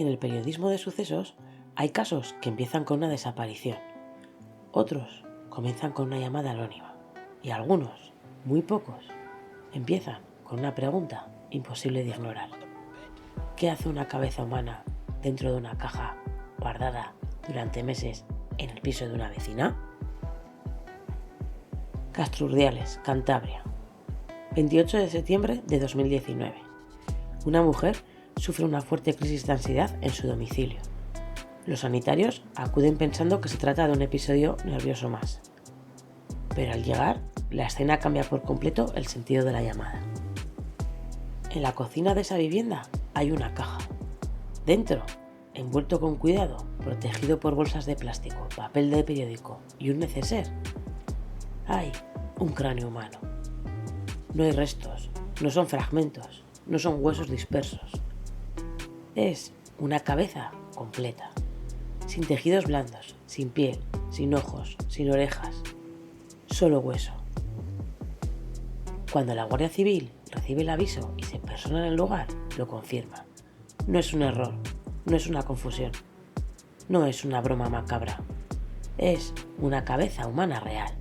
En el periodismo de sucesos hay casos que empiezan con una desaparición, otros comienzan con una llamada anónima y algunos, muy pocos, empiezan con una pregunta imposible de ignorar. ¿Qué hace una cabeza humana dentro de una caja guardada durante meses en el piso de una vecina? Castrurdiales, Cantabria, 28 de septiembre de 2019. Una mujer sufre una fuerte crisis de ansiedad en su domicilio. Los sanitarios acuden pensando que se trata de un episodio nervioso más. Pero al llegar, la escena cambia por completo el sentido de la llamada. En la cocina de esa vivienda hay una caja. Dentro, envuelto con cuidado, protegido por bolsas de plástico, papel de periódico y un neceser, hay un cráneo humano. No hay restos, no son fragmentos, no son huesos dispersos. Es una cabeza completa, sin tejidos blandos, sin piel, sin ojos, sin orejas, solo hueso. Cuando la Guardia Civil recibe el aviso y se persona en el lugar, lo confirma. No es un error, no es una confusión, no es una broma macabra, es una cabeza humana real.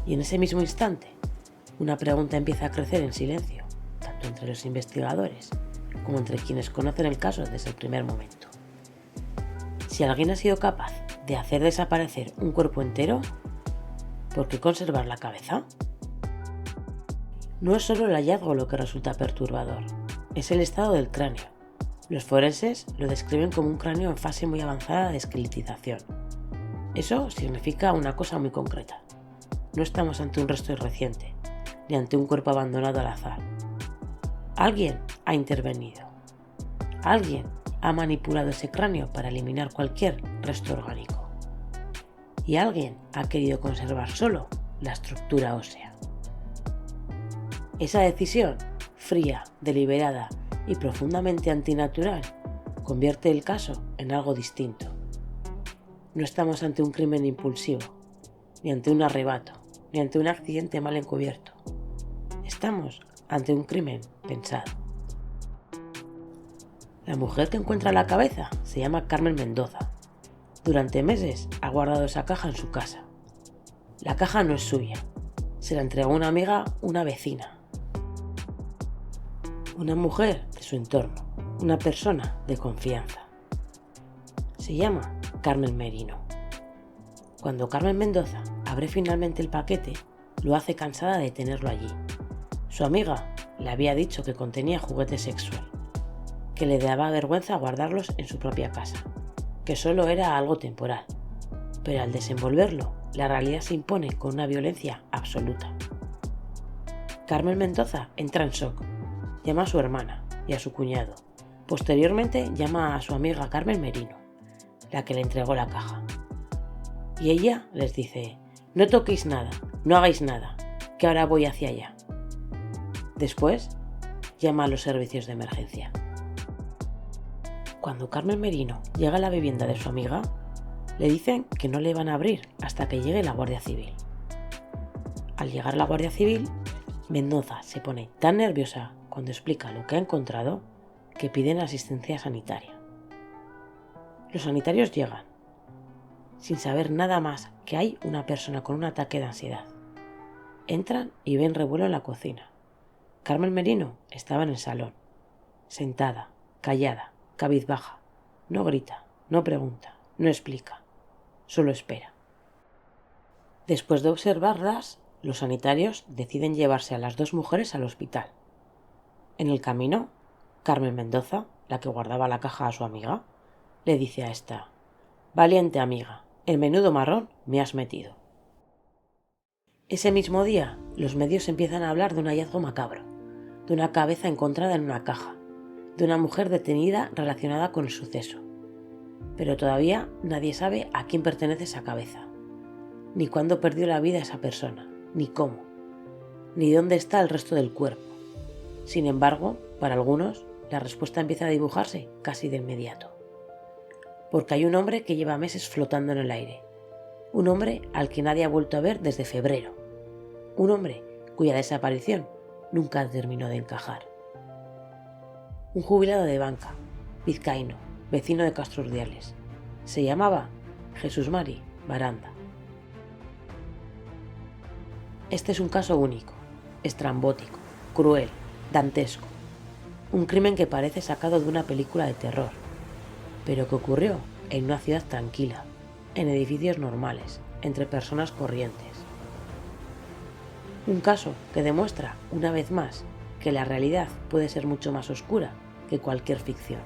Y en ese mismo instante, una pregunta empieza a crecer en silencio, tanto entre los investigadores como entre quienes conocen el caso desde el primer momento. Si alguien ha sido capaz de hacer desaparecer un cuerpo entero, ¿por qué conservar la cabeza? No es solo el hallazgo lo que resulta perturbador, es el estado del cráneo. Los forenses lo describen como un cráneo en fase muy avanzada de esqueletización. Eso significa una cosa muy concreta. No estamos ante un resto reciente, ni ante un cuerpo abandonado al azar. Alguien ha intervenido. Alguien ha manipulado ese cráneo para eliminar cualquier resto orgánico. Y alguien ha querido conservar solo la estructura ósea. Esa decisión, fría, deliberada y profundamente antinatural, convierte el caso en algo distinto. No estamos ante un crimen impulsivo, ni ante un arrebato, ni ante un accidente mal encubierto. Estamos ante un crimen pensado. La mujer que encuentra la cabeza se llama Carmen Mendoza. Durante meses ha guardado esa caja en su casa. La caja no es suya. Se la entregó una amiga, una vecina. Una mujer de su entorno, una persona de confianza. Se llama Carmen Merino. Cuando Carmen Mendoza abre finalmente el paquete, lo hace cansada de tenerlo allí. Su amiga le había dicho que contenía juguete sexual, que le daba vergüenza guardarlos en su propia casa, que solo era algo temporal. Pero al desenvolverlo, la realidad se impone con una violencia absoluta. Carmen Mendoza entra en shock. Llama a su hermana y a su cuñado. Posteriormente llama a su amiga Carmen Merino, la que le entregó la caja. Y ella les dice: no toquéis nada, no hagáis nada, que ahora voy hacia allá. Después llama a los servicios de emergencia. Cuando Carmen Merino llega a la vivienda de su amiga, le dicen que no le van a abrir hasta que llegue la Guardia Civil. Al llegar la Guardia Civil, Mendoza se pone tan nerviosa cuando explica lo que ha encontrado que piden asistencia sanitaria. Los sanitarios llegan, sin saber nada más que hay una persona con un ataque de ansiedad. Entran y ven revuelo en la cocina. Carmen Merino estaba en el salón, sentada, callada, cabizbaja. No grita, no pregunta, no explica, solo espera. Después de observarlas, los sanitarios deciden llevarse a las dos mujeres al hospital. En el camino, Carmen Mendoza, la que guardaba la caja a su amiga, le dice a esta: valiente amiga, el menudo marrón me has metido. Ese mismo día, los medios empiezan a hablar de un hallazgo macabro, de una cabeza encontrada en una caja, de una mujer detenida relacionada con el suceso. Pero todavía nadie sabe a quién pertenece esa cabeza, ni cuándo perdió la vida esa persona, ni cómo, ni dónde está el resto del cuerpo. Sin embargo, para algunos, la respuesta empieza a dibujarse casi de inmediato. Porque hay un hombre que lleva meses flotando en el aire. Un hombre al que nadie ha vuelto a ver desde febrero. Un hombre cuya desaparición nunca terminó de encajar. Un jubilado de banca, vizcaíno, vecino de Castro Urdiales. Se llamaba Jesús Mari Baranda. Este es un caso único, estrambótico, cruel, dantesco. Un crimen que parece sacado de una película de terror, pero que ocurrió en una ciudad tranquila, en edificios normales, entre personas corrientes. Un caso que demuestra, una vez más, que la realidad puede ser mucho más oscura que cualquier ficción.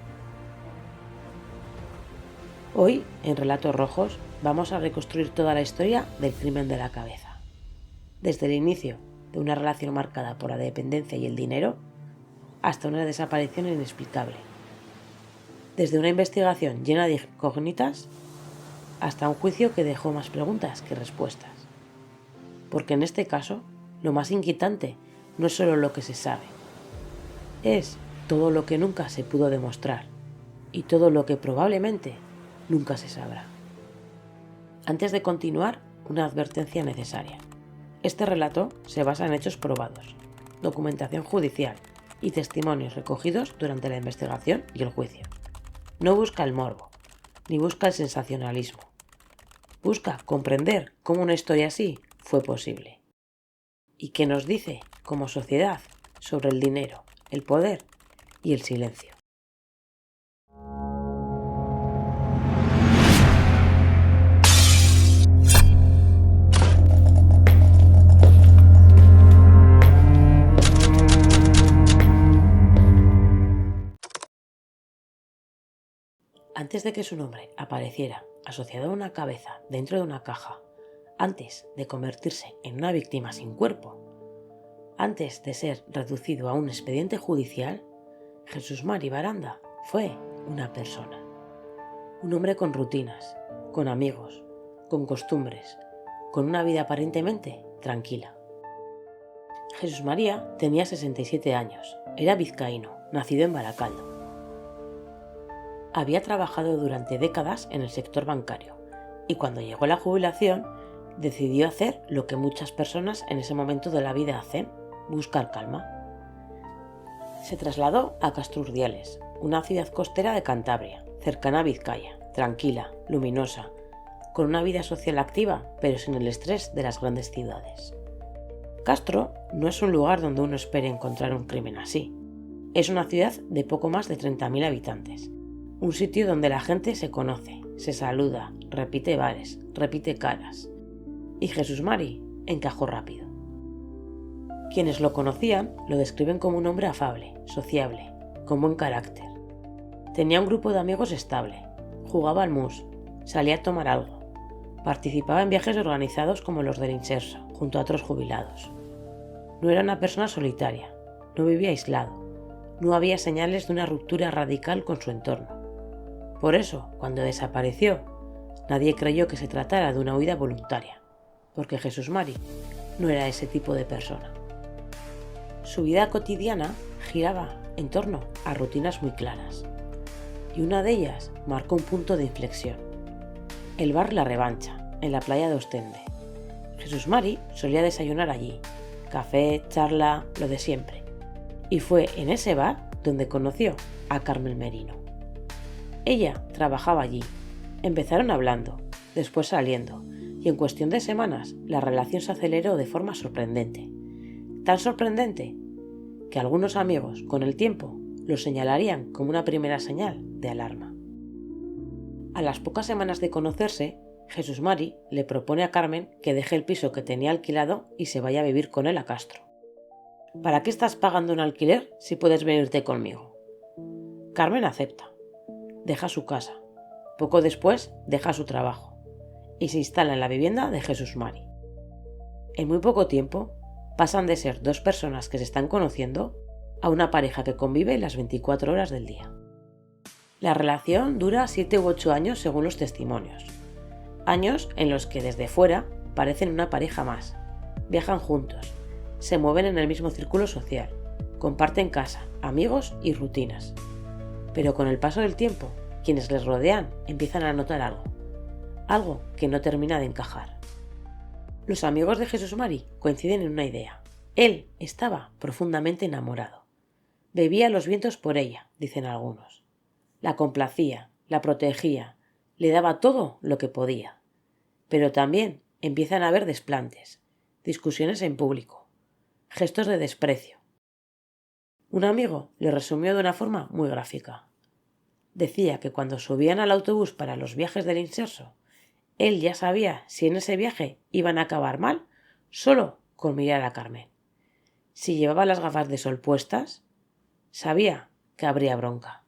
Hoy, en Relatos Rojos, vamos a reconstruir toda la historia del crimen de la cabeza. Desde el inicio de una relación marcada por la dependencia y el dinero, hasta una desaparición inexplicable. Desde una investigación llena de incógnitas, hasta un juicio que dejó más preguntas que respuestas. Porque en este caso, lo más inquietante no es solo lo que se sabe, es todo lo que nunca se pudo demostrar y todo lo que probablemente nunca se sabrá. Antes de continuar, una advertencia necesaria. Este relato se basa en hechos probados, documentación judicial y testimonios recogidos durante la investigación y el juicio. No busca el morbo, ni busca el sensacionalismo. Busca comprender cómo una historia así fue posible. Y qué nos dice, como sociedad, sobre el dinero, el poder y el silencio. Antes de que su nombre apareciera asociado a una cabeza dentro de una caja, antes de convertirse en una víctima sin cuerpo, antes de ser reducido a un expediente judicial, Jesús Mari Baranda fue una persona. Un hombre con rutinas, con amigos, con costumbres, con una vida aparentemente tranquila. Jesús María tenía 67 años, era vizcaíno, nacido en Baracaldo. Había trabajado durante décadas en el sector bancario y cuando llegó la jubilación decidió hacer lo que muchas personas en ese momento de la vida hacen, buscar calma. Se trasladó a Castro Urdiales, una ciudad costera de Cantabria, cercana a Vizcaya, tranquila, luminosa, con una vida social activa, pero sin el estrés de las grandes ciudades. Castro no es un lugar donde uno espere encontrar un crimen así. Es una ciudad de poco más de 30.000 habitantes. Un sitio donde la gente se conoce, se saluda, repite bares, repite caras. Y Jesús Mari encajó rápido. Quienes lo conocían lo describen como un hombre afable, sociable, con buen carácter. Tenía un grupo de amigos estable, jugaba al mus, salía a tomar algo, participaba en viajes organizados como los del Inserso, junto a otros jubilados. No era una persona solitaria, no vivía aislado, no había señales de una ruptura radical con su entorno. Por eso, cuando desapareció, nadie creyó que se tratara de una huida voluntaria, porque Jesús Mari no era ese tipo de persona. Su vida cotidiana giraba en torno a rutinas muy claras, y una de ellas marcó un punto de inflexión. El bar La Revancha, en la playa de Ostende. Jesús Mari solía desayunar allí, café, charla, lo de siempre. Y fue en ese bar donde conoció a Carmen Merino. Ella trabajaba allí. Empezaron hablando, después saliendo, y en cuestión de semanas la relación se aceleró de forma sorprendente. Tan sorprendente que algunos amigos, con el tiempo, lo señalarían como una primera señal de alarma. A las pocas semanas de conocerse, Jesús Mari le propone a Carmen que deje el piso que tenía alquilado y se vaya a vivir con él a Castro. ¿Para qué estás pagando un alquiler si puedes venirte conmigo? Carmen acepta. Deja su casa. Poco después deja su trabajo y se instala en la vivienda de Jesús Mari. En muy poco tiempo pasan de ser dos personas que se están conociendo a una pareja que convive las 24 horas del día. La relación dura 7 u 8 años según los testimonios. Años en los que desde fuera parecen una pareja más. Viajan juntos, se mueven en el mismo círculo social, comparten casa, amigos y rutinas. Pero con el paso del tiempo, quienes les rodean empiezan a notar algo que no termina de encajar. Los amigos de Jesús Mari coinciden en una idea. Él estaba profundamente enamorado. Bebía los vientos por ella, dicen algunos. La complacía, la protegía, le daba todo lo que podía. Pero también empiezan a haber desplantes, discusiones en público, gestos de desprecio. Un amigo le resumió de una forma muy gráfica. Decía que cuando subían al autobús para los viajes del inserso, él ya sabía si en ese viaje iban a acabar mal solo con mirar a Carmen. Si llevaba las gafas de sol puestas, sabía que habría bronca.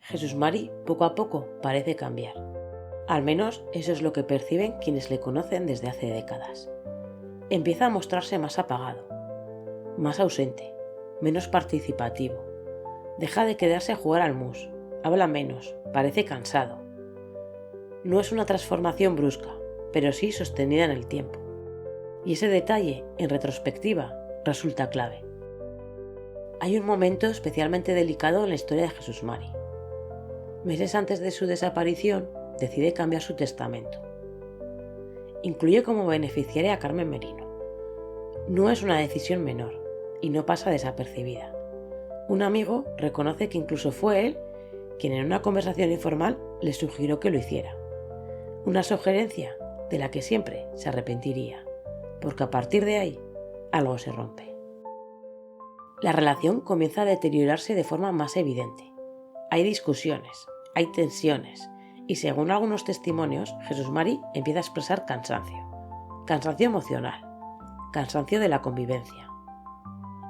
Jesús Mari poco a poco parece cambiar. Al menos eso es lo que perciben quienes le conocen desde hace décadas. Empieza a mostrarse más apagado, más ausente, menos participativo. Deja de quedarse a jugar al mus, habla menos, parece cansado. No es una transformación brusca, pero sí sostenida en el tiempo. Y ese detalle, en retrospectiva, resulta clave. Hay un momento especialmente delicado en la historia de Jesús Mari. Meses antes de su desaparición, decide cambiar su testamento. Incluye como beneficiaria a Carmen Merino. No es una decisión menor y no pasa desapercibida. Un amigo reconoce que incluso fue él quien en una conversación informal le sugirió que lo hiciera. Una sugerencia de la que siempre se arrepentiría, porque a partir de ahí algo se rompe. La relación comienza a deteriorarse de forma más evidente. Hay discusiones, hay tensiones, y según algunos testimonios, Jesús Mari empieza a expresar cansancio. Cansancio emocional, cansancio de la convivencia.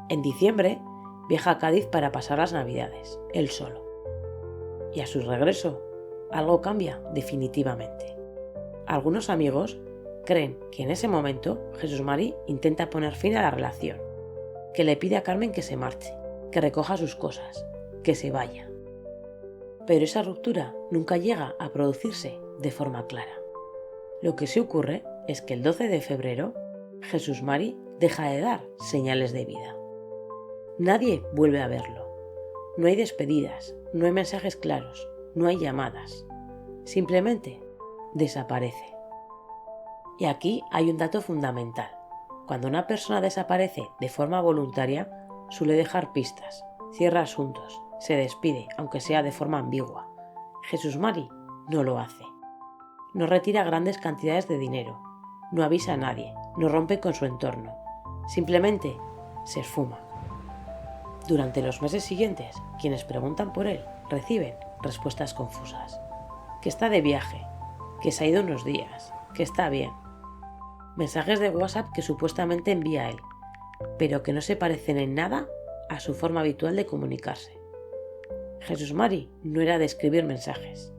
En diciembre viaja a Cádiz para pasar las Navidades, él solo. Y a su regreso, algo cambia definitivamente. Algunos amigos creen que en ese momento Jesús Mari intenta poner fin a la relación, que le pide a Carmen que se marche, que recoja sus cosas, que se vaya. Pero esa ruptura nunca llega a producirse de forma clara. Lo que sí ocurre es que el 12 de febrero, Jesús Mari deja de dar señales de vida. Nadie vuelve a verlo. No hay despedidas, no hay mensajes claros, no hay llamadas. Simplemente desaparece. Y aquí hay un dato fundamental. Cuando una persona desaparece de forma voluntaria, suele dejar pistas, cierra asuntos, se despide, aunque sea de forma ambigua. Jesús Mari no lo hace. No retira grandes cantidades de dinero, no avisa a nadie, no rompe con su entorno. Simplemente se esfuma. Durante los meses siguientes, quienes preguntan por él reciben respuestas confusas. Que está de viaje, que se ha ido unos días, que está bien. Mensajes de WhatsApp que supuestamente envía él, pero que no se parecen en nada a su forma habitual de comunicarse. Jesús Mari no era de escribir mensajes.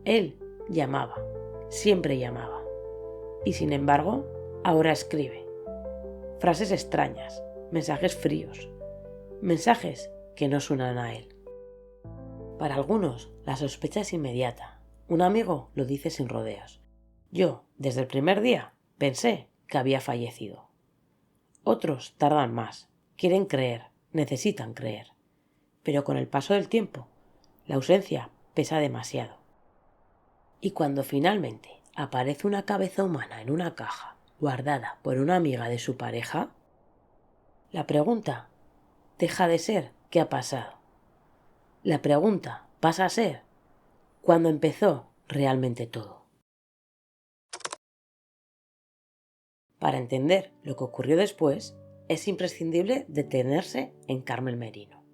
Él llamaba, siempre llamaba. Y sin embargo, ahora escribe. Frases extrañas, mensajes fríos, mensajes que no suenan a él. Para algunos, la sospecha es inmediata. Un amigo lo dice sin rodeos. Yo, desde el primer día, pensé que había fallecido. Otros tardan más, quieren creer, necesitan creer. Pero con el paso del tiempo, la ausencia pesa demasiado. Y cuando finalmente aparece una cabeza humana en una caja guardada por una amiga de su pareja, la pregunta deja de ser ¿qué ha pasado? La pregunta pasa a ser ¿cuándo empezó realmente todo? Para entender lo que ocurrió después, es imprescindible detenerse en Carmen Merino.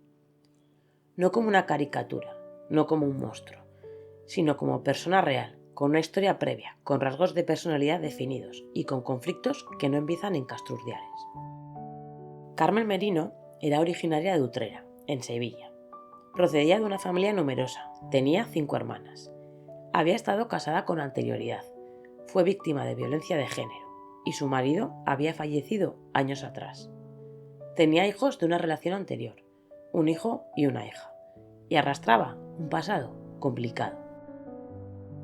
No como una caricatura, no como un monstruo, sino como persona real, con una historia previa, con rasgos de personalidad definidos y con conflictos que no empiezan en Castrurdiales. Carmen Merino era originaria de Utrera, en Sevilla. Procedía de una familia numerosa, tenía 5 hermanas. Había estado casada con anterioridad, fue víctima de violencia de género y su marido había fallecido años atrás. Tenía hijos de una relación anterior, un hijo y una hija, y arrastraba un pasado complicado.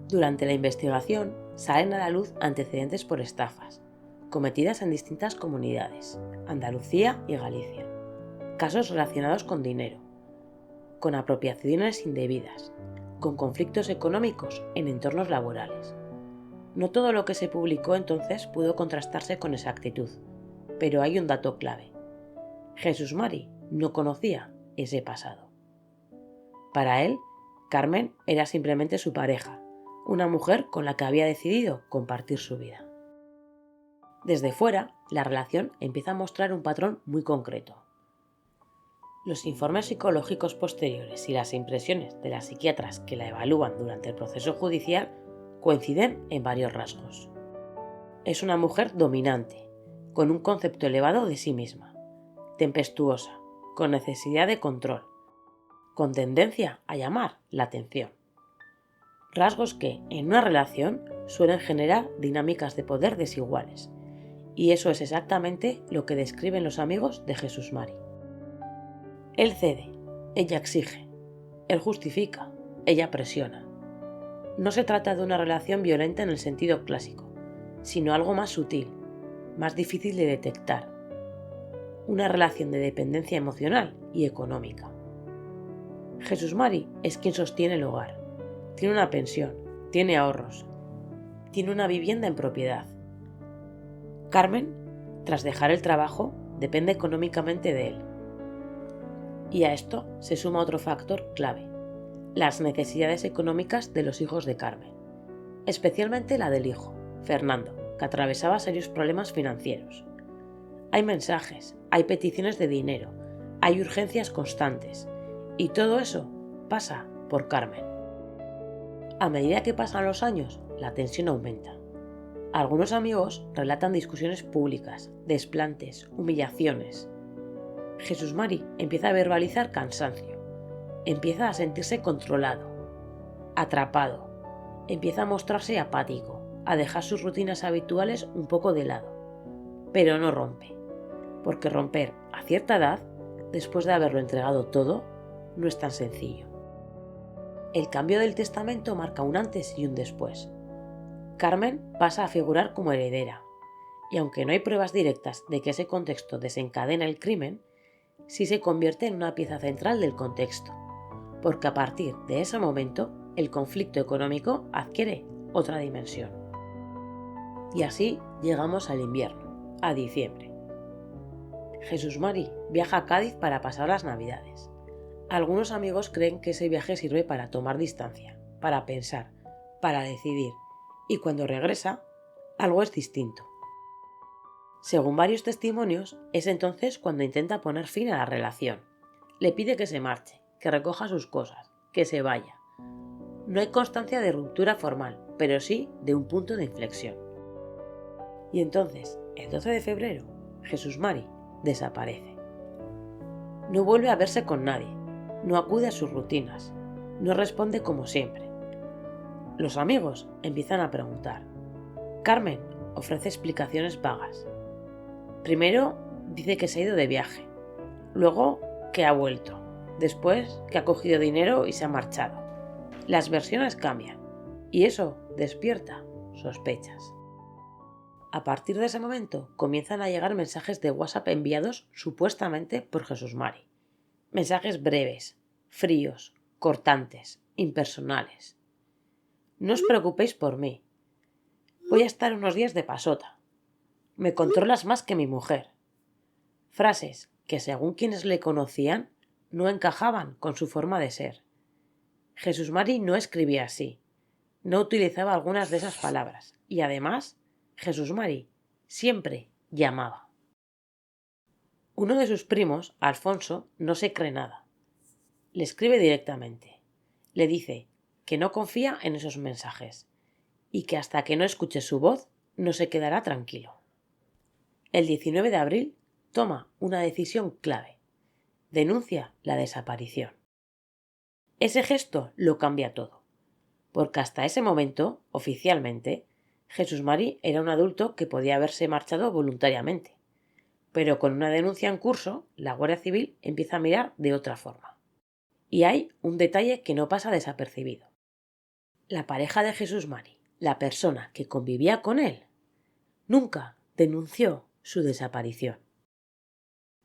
Durante la investigación salen a la luz antecedentes por estafas, cometidas en distintas comunidades, Andalucía y Galicia, casos relacionados con dinero, con apropiaciones indebidas, con conflictos económicos en entornos laborales. No todo lo que se publicó entonces pudo contrastarse con exactitud, pero hay un dato clave. Jesús Mari no conocía ese pasado. Para él, Carmen era simplemente su pareja, una mujer con la que había decidido compartir su vida. Desde fuera, la relación empieza a mostrar un patrón muy concreto. Los informes psicológicos posteriores y las impresiones de las psiquiatras que la evalúan durante el proceso judicial coinciden en varios rasgos. Es una mujer dominante, con un concepto elevado de sí misma, tempestuosa, con necesidad de control, con tendencia a llamar la atención. Rasgos que, en una relación, suelen generar dinámicas de poder desiguales, y eso es exactamente lo que describen los amigos de Jesús Mari. Él cede, ella exige, él justifica, ella presiona. No se trata de una relación violenta en el sentido clásico, sino algo más sutil, más difícil de detectar. Una relación de dependencia emocional y económica. Jesús Mari es quien sostiene el hogar. Tiene una pensión, tiene ahorros, tiene una vivienda en propiedad. Carmen, tras dejar el trabajo, depende económicamente de él. Y a esto se suma otro factor clave, las necesidades económicas de los hijos de Carmen, especialmente la del hijo, Fernando, que atravesaba serios problemas financieros. Hay mensajes, hay peticiones de dinero, hay urgencias constantes, y todo eso pasa por Carmen. A medida que pasan los años, la tensión aumenta. Algunos amigos relatan discusiones públicas, desplantes, humillaciones. Jesús Mari empieza a verbalizar cansancio, empieza a sentirse controlado, atrapado, empieza a mostrarse apático, a dejar sus rutinas habituales un poco de lado. Pero no rompe, porque romper a cierta edad, después de haberlo entregado todo, no es tan sencillo. El cambio del testamento marca un antes y un después. Carmen pasa a figurar como heredera, y aunque no hay pruebas directas de que ese contexto desencadena el crimen, sí se convierte en una pieza central del contexto, porque a partir de ese momento el conflicto económico adquiere otra dimensión. Y así llegamos al invierno, a diciembre. Jesús Mari viaja a Cádiz para pasar las Navidades. Algunos amigos creen que ese viaje sirve para tomar distancia, para pensar, para decidir, y cuando regresa, algo es distinto. Según varios testimonios, es entonces cuando intenta poner fin a la relación. Le pide que se marche, que recoja sus cosas, que se vaya. No hay constancia de ruptura formal, pero sí de un punto de inflexión. Y entonces, el 12 de febrero, Jesús Mari desaparece. No vuelve a verse con nadie, no acude a sus rutinas, no responde como siempre. Los amigos empiezan a preguntar. Carmen ofrece explicaciones vagas. Primero dice que se ha ido de viaje, luego que ha vuelto, después que ha cogido dinero y se ha marchado. Las versiones cambian y eso despierta sospechas. A partir de ese momento comienzan a llegar mensajes de WhatsApp enviados supuestamente por Jesús Mari. Mensajes breves, fríos, cortantes, impersonales. No os preocupéis por mí. Voy a estar unos días de pasota. Me controlas más que mi mujer. Frases que, según quienes le conocían, no encajaban con su forma de ser. Jesús Mari no escribía así, no utilizaba algunas de esas palabras, y además, Jesús Mari siempre llamaba. Uno de sus primos, Alfonso, no se cree nada. Le escribe directamente. Le dice que no confía en esos mensajes y que hasta que no escuche su voz no se quedará tranquilo. El 19 de abril toma una decisión clave. Denuncia la desaparición. Ese gesto lo cambia todo, porque hasta ese momento, oficialmente, Jesús Mari era un adulto que podía haberse marchado voluntariamente. Pero con una denuncia en curso, la Guardia Civil empieza a mirar de otra forma. Y hay un detalle que no pasa desapercibido. La pareja de Jesús Mari, la persona que convivía con él, nunca denunció su desaparición.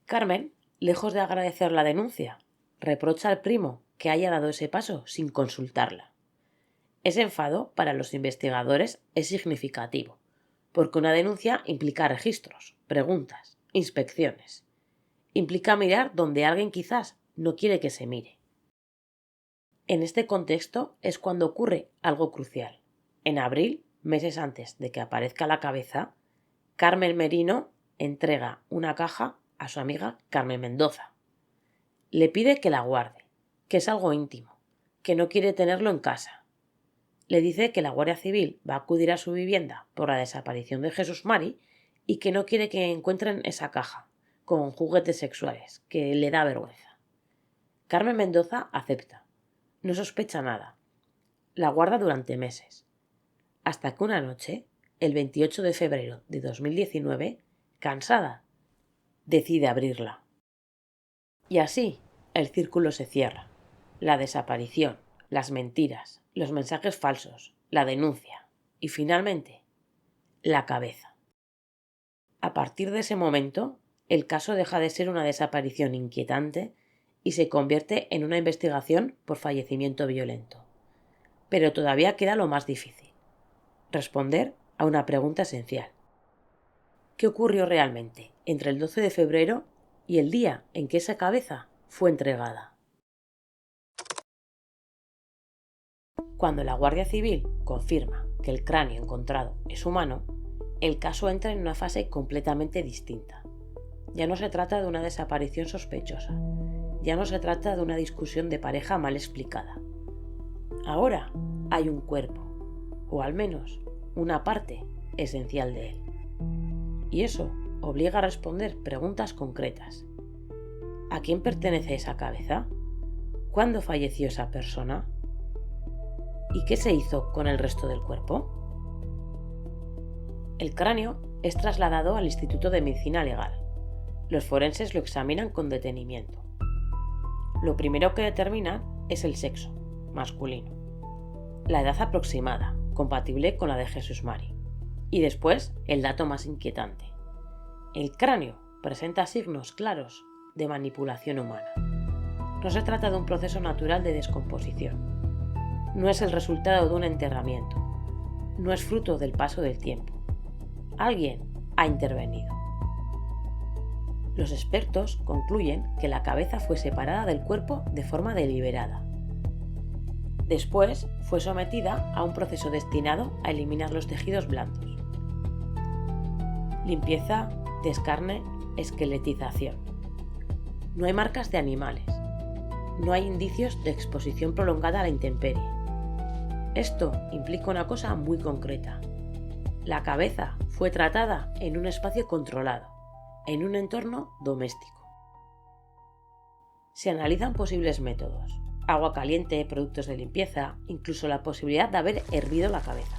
Carmen, lejos de agradecer la denuncia, reprocha al primo que haya dado ese paso sin consultarla. Ese enfado, para los investigadores, es significativo, porque una denuncia implica registros, preguntas, inspecciones. Implica mirar donde alguien quizás no quiere que se mire. En este contexto es cuando ocurre algo crucial. En abril, meses antes de que aparezca la cabeza, Carmen Merino entrega una caja a su amiga Carmen Mendoza. Le pide que la guarde, que es algo íntimo, que no quiere tenerlo en casa. Le dice que la Guardia Civil va a acudir a su vivienda por la desaparición de Jesús Mari y que no quiere que encuentren esa caja con juguetes sexuales, que le da vergüenza. Carmen Mendoza acepta. No sospecha nada. La guarda durante meses. Hasta que una noche, el 28 de febrero de 2019, cansada, decide abrirla. Y así, el círculo se cierra. La desaparición, las mentiras, los mensajes falsos, la denuncia y finalmente, la cabeza. A partir de ese momento, el caso deja de ser una desaparición inquietante y se convierte en una investigación por fallecimiento violento. Pero todavía queda lo más difícil: responder a una pregunta esencial. ¿Qué ocurrió realmente entre el 12 de febrero y el día en que esa cabeza fue entregada? Cuando la Guardia Civil confirma que el cráneo encontrado es humano, el caso entra en una fase completamente distinta. Ya no se trata de una desaparición sospechosa, ya no se trata de una discusión de pareja mal explicada. Ahora hay un cuerpo, o al menos una parte esencial de él. Y eso obliga a responder preguntas concretas. ¿A quién pertenece esa cabeza? ¿Cuándo falleció esa persona? ¿Y qué se hizo con el resto del cuerpo? El cráneo es trasladado al Instituto de Medicina Legal. Los forenses lo examinan con detenimiento. Lo primero que determinan es el sexo, masculino. La edad aproximada, compatible con la de Jesús Mari. Y después, el dato más inquietante. El cráneo presenta signos claros de manipulación humana. No se trata de un proceso natural de descomposición. No es el resultado de un enterramiento. No es fruto del paso del tiempo. Alguien ha intervenido. Los expertos concluyen que la cabeza fue separada del cuerpo de forma deliberada. Después fue sometida a un proceso destinado a eliminar los tejidos blandos. Limpieza, descarne, esqueletización. No hay marcas de animales. No hay indicios de exposición prolongada a la intemperie. Esto implica una cosa muy concreta. La cabeza fue tratada en un espacio controlado, en un entorno doméstico. Se analizan posibles métodos: agua caliente, productos de limpieza, incluso la posibilidad de haber hervido la cabeza.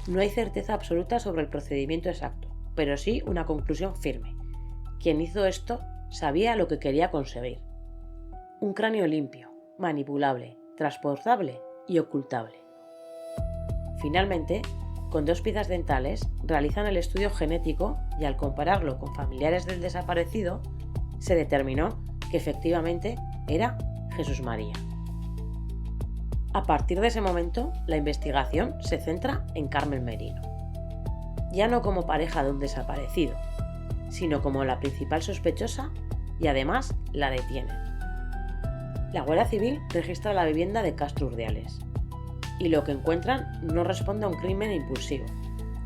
No hay certeza absoluta sobre el procedimiento exacto, pero sí una conclusión firme. Quien hizo esto sabía lo que quería conseguir. Un cráneo limpio, manipulable, transportable y ocultable. Finalmente, con 2 piezas dentales realizan el estudio genético y al compararlo con familiares del desaparecido, se determinó que efectivamente era Jesús María. A partir de ese momento, la investigación se centra en Carmen Merino. Ya no como pareja de un desaparecido, sino como la principal sospechosa y además la detienen. La Guardia Civil registra la vivienda de Castro Urdiales y lo que encuentran no responde a un crimen impulsivo,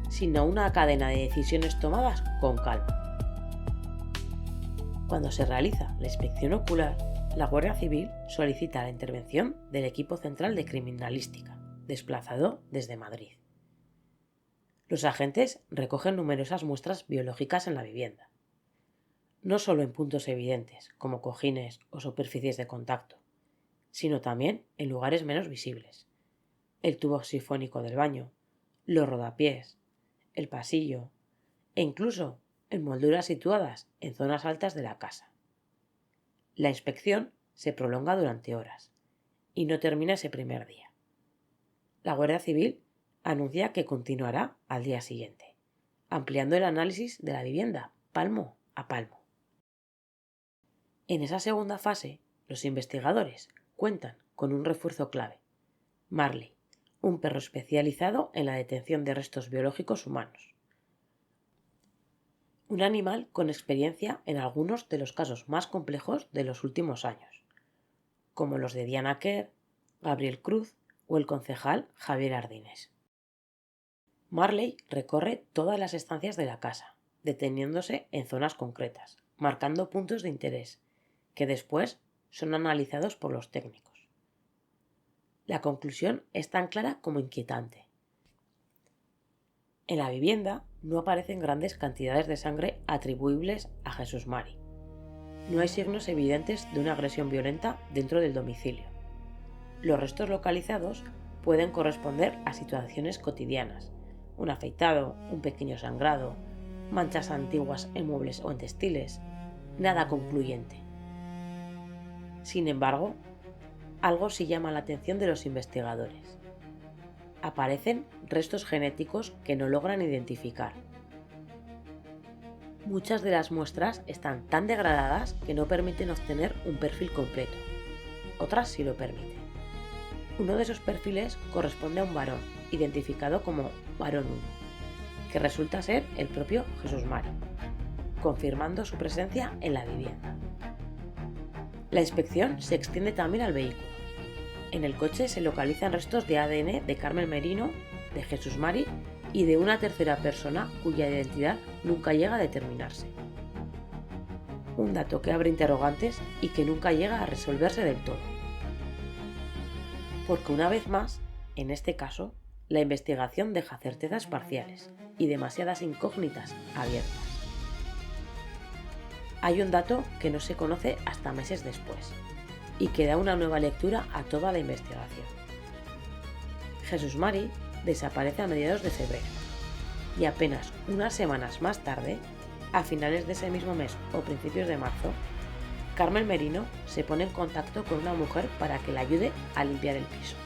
sino a una cadena de decisiones tomadas con calma. Cuando se realiza la inspección ocular, la Guardia Civil solicita la intervención del equipo central de criminalística, desplazado desde Madrid. Los agentes recogen numerosas muestras biológicas en la vivienda, no solo en puntos evidentes, como cojines o superficies de contacto, sino también en lugares menos visibles: el tubo sifónico del baño, los rodapiés, el pasillo e incluso en molduras situadas en zonas altas de la casa. La inspección se prolonga durante horas y no termina ese primer día. La Guardia Civil anuncia que continuará al día siguiente, ampliando el análisis de la vivienda palmo a palmo. En esa segunda fase, los investigadores cuentan con un refuerzo clave: Marley, un perro especializado en la detención de restos biológicos humanos. Un animal con experiencia en algunos de los casos más complejos de los últimos años, como los de Diana Kerr, Gabriel Cruz o el concejal Javier Ardines. Marley recorre todas las estancias de la casa, deteniéndose en zonas concretas, marcando puntos de interés, que después son analizados por los técnicos. La conclusión es tan clara como inquietante. En la vivienda no aparecen grandes cantidades de sangre atribuibles a Jesús Mari. No hay signos evidentes de una agresión violenta dentro del domicilio. Los restos localizados pueden corresponder a situaciones cotidianas: un afeitado, un pequeño sangrado, manchas antiguas en muebles o en textiles, nada concluyente. Sin embargo, algo sí llama la atención de los investigadores. Aparecen restos genéticos que no logran identificar. Muchas de las muestras están tan degradadas que no permiten obtener un perfil completo. Otras sí lo permiten. Uno de esos perfiles corresponde a un varón, identificado como varón 1, que resulta ser el propio Jesús Mari, confirmando su presencia en la vivienda. La inspección se extiende también al vehículo. En el coche se localizan restos de ADN de Carmen Merino, de Jesús Mari y de una tercera persona cuya identidad nunca llega a determinarse. Un dato que abre interrogantes y que nunca llega a resolverse del todo. Porque una vez más, en este caso, la investigación deja certezas parciales y demasiadas incógnitas abiertas. Hay un dato que no se conoce hasta meses después y que da una nueva lectura a toda la investigación. Jesús Mari desaparece a mediados de febrero y apenas unas semanas más tarde, a finales de ese mismo mes o principios de marzo, Carmen Merino se pone en contacto con una mujer para que la ayude a limpiar el piso.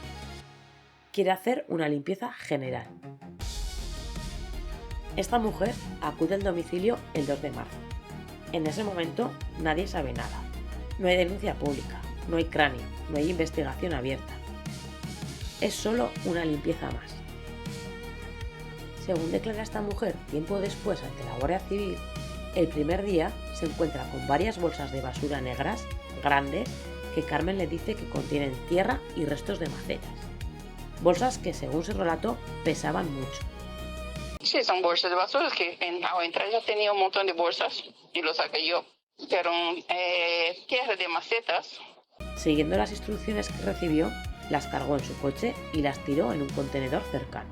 Quiere hacer una limpieza general. Esta mujer acude al domicilio el 2 de marzo. En ese momento nadie sabe nada. No hay denuncia pública, no hay cráneo, no hay investigación abierta. Es solo una limpieza más. Según declara esta mujer tiempo después ante la Guardia Civil, el primer día se encuentra con varias bolsas de basura negras, grandes, que Carmen le dice que contienen tierra y restos de macetas. Bolsas que, según su relato, pesaban mucho. Sí, son bolsas de basura que al entrar ya tenía un montón de bolsas y lo saqué yo. Pero tierra de macetas. Siguiendo las instrucciones que recibió, las cargó en su coche y las tiró en un contenedor cercano.